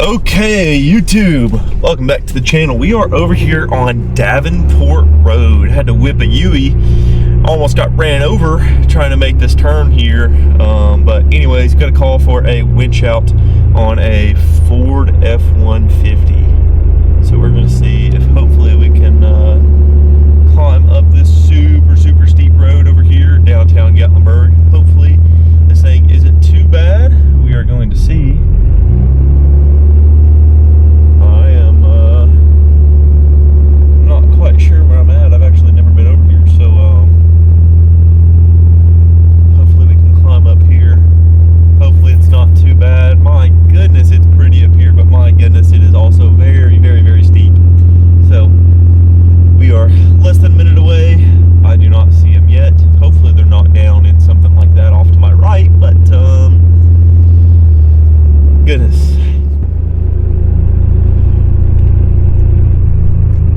Okay, YouTube, welcome back to the channel. We are over here on Davenport Road. Had to whip a Yui. Almost got ran over trying to make this turn here. But anyways, got a call for a winch out on a Ford F-150. So we're gonna see if hopefully we can climb up this super steep road over here, downtown Gatlinburg. Hopefully this thing isn't too bad. We are going to see. Quite sure where I'm at. I've actually never been over here, so hopefully we can climb up here. Hopefully it's not too bad. My goodness, it's pretty up here, but my goodness, it is also very steep. So we are less than a minute away. I do not see them yet. Hopefully they're not down in something like that off to my right, but goodness.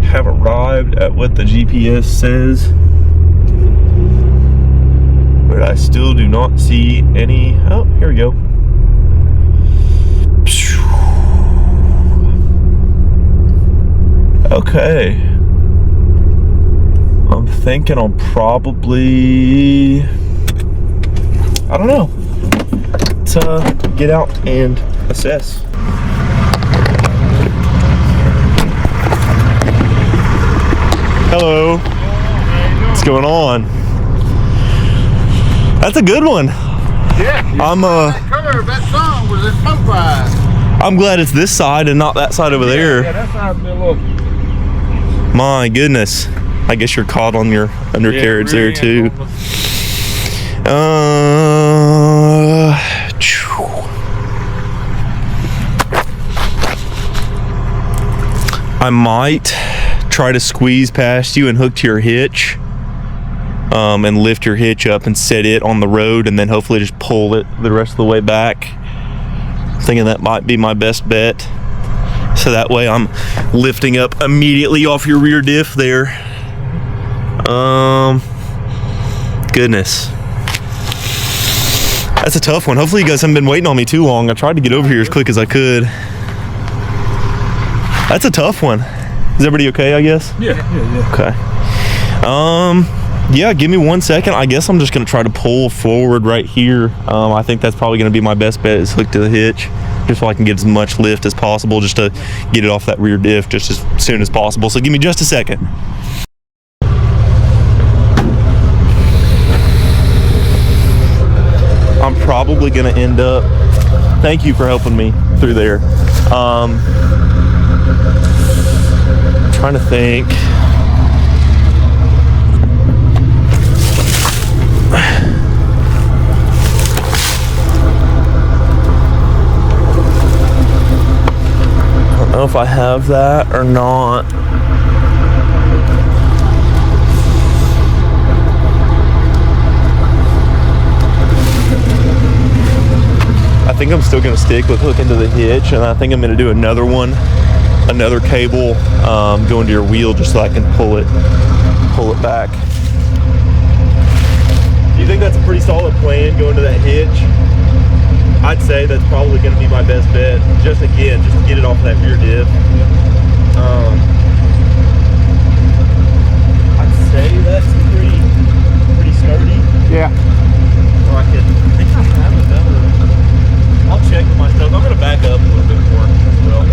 Have arrived at what the GPS says, but I still do not see any. Oh, here we go. Okay, I'm thinking I'll probably, I don't know, let's get out and assess. Hello. What's going on? That's a good one. Yeah. I'm that cover of that song was in Popeye. I'm glad it's this side and not that side over there. Yeah, that side's been a little. My goodness. I guess you're caught on your undercarriage there too. I might try to squeeze past you and hook to your hitch, and lift your hitch up and set it on the road, and then hopefully just pull it the rest of the way back. Thinking that might be my best bet, so that way I'm lifting up immediately off your rear diff there. Goodness, that's a tough one. Hopefully you guys haven't been waiting on me too long. I tried to get over here as quick as I could. That's a tough one. Is everybody okay, I guess? Yeah. Okay. Yeah, give me 1 second. I guess I'm just gonna try to pull forward right here. I think that's probably gonna be my best bet, is hook to the hitch, just so I can get as much lift as possible, just to get it off that rear diff just as soon as possible. So give me just a second. I'm probably gonna end up, thank you for helping me through there. Trying to think. I don't know if I have that or not. I think I'm still going to stick with hooking to the hitch, and I think I'm going to do another cable going to your wheel, just so I can pull it back. Do you think that's a pretty solid plan, going to that hitch? I'd say that's probably going to be my best bet, just to get it off that rear diff. I'd say that's pretty sturdy. Yeah. Or I think I have another. I'll check with my stuff. I'm going to back up a little bit more as well.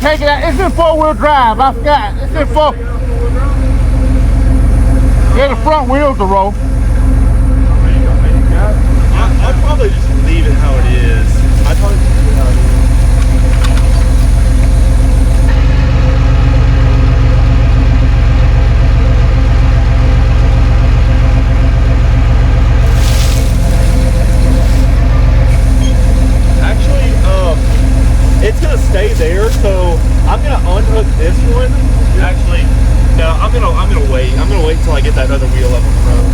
take it out. It's in 4-wheel drive. I forgot. It's in 4. Yeah, the front wheels to roll. I'd probably just leave it how it is. I'd probably just leave it how it is. Actually, it's gonna stay there, so I'm gonna unhook this one. Actually, no, I'm gonna wait. I'm gonna wait until I get that other wheel up on the road.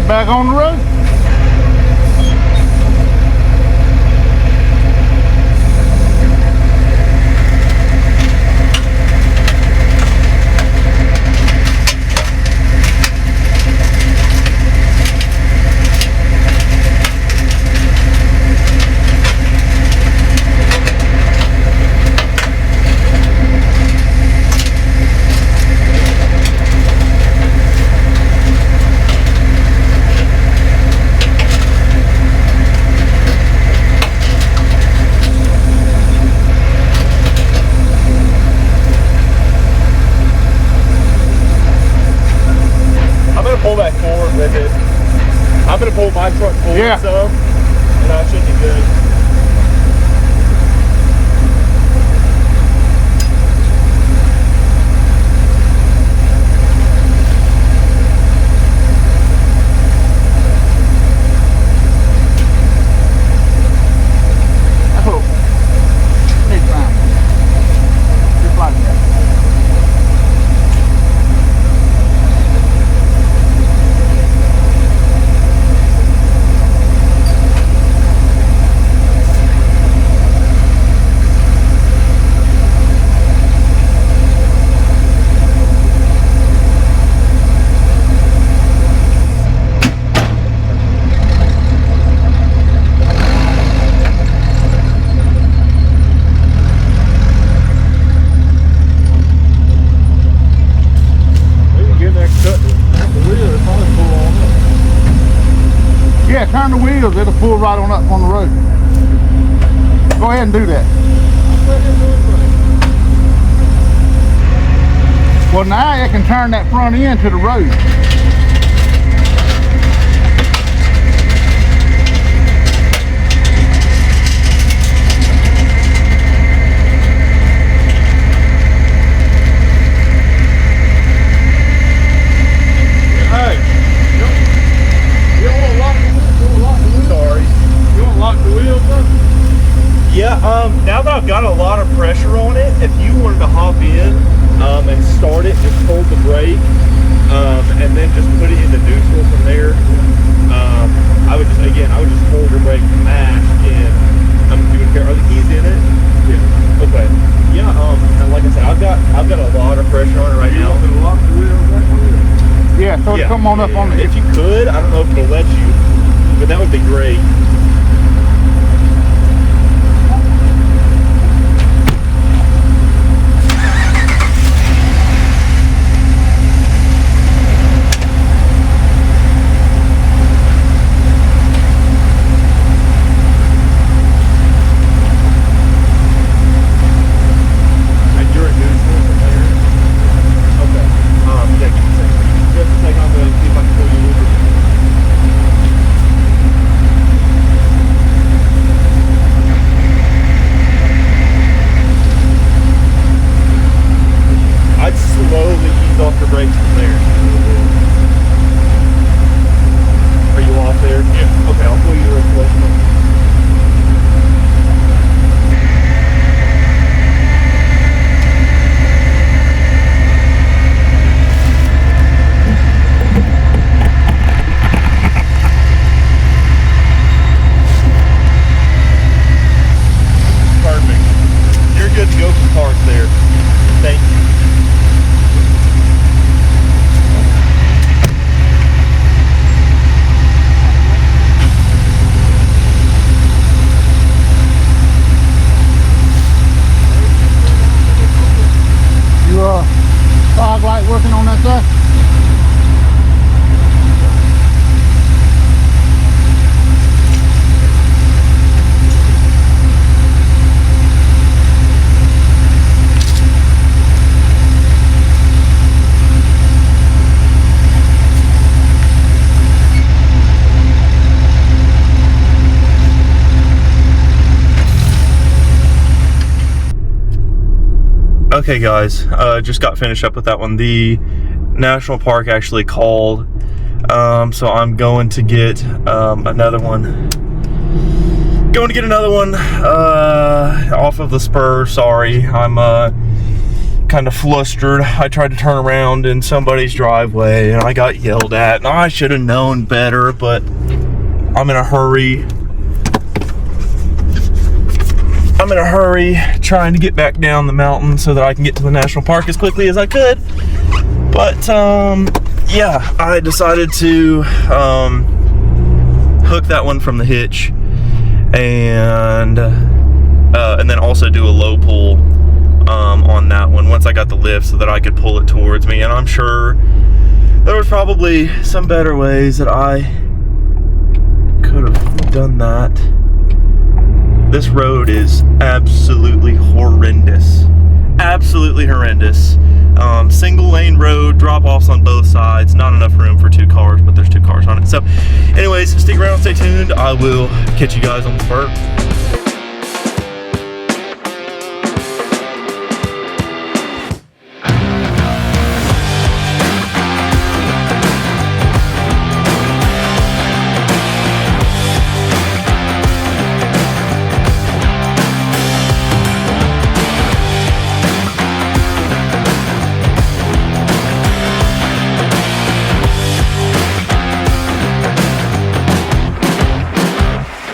Back on the road. Pull back forward with it. I'm gonna pull my truck forward some, and I should be good. Yeah, turn the wheels, it'll pull right on up on the road. Go ahead and do that. Well, now it can turn that front end to the road. Yeah, now that I've got a lot of pressure on it, if you wanted to hop in and start it, just hold the brake, and then just put it into neutral from there. I would just hold your brake, mash in. Are the keys in it? Yeah. Okay. Yeah. And like I said, I've got a lot of pressure on it right now. Yeah. So come on up on the. If you could, I don't know if it'll let you, but that would be great. Okay guys, just got finished up with that one. The national park actually called, so I'm going to get another one. Going to get another one off of the spur. Sorry, I'm kind of flustered. I tried to turn around in somebody's driveway and I got yelled at, and I should have known better, but I'm in a hurry. Trying to get back down the mountain so that I can get to the national park as quickly as I could. But yeah, I decided to hook that one from the hitch and then also do a low pull on that one once I got the lift so that I could pull it towards me. And I'm sure there was probably some better ways that I could have done that. This road is absolutely horrendous. Absolutely horrendous. Single lane road, drop offs on both sides, not enough room for 2 cars, but there's 2 cars on it. So anyways, stick around, stay tuned. I will catch you guys on the spur.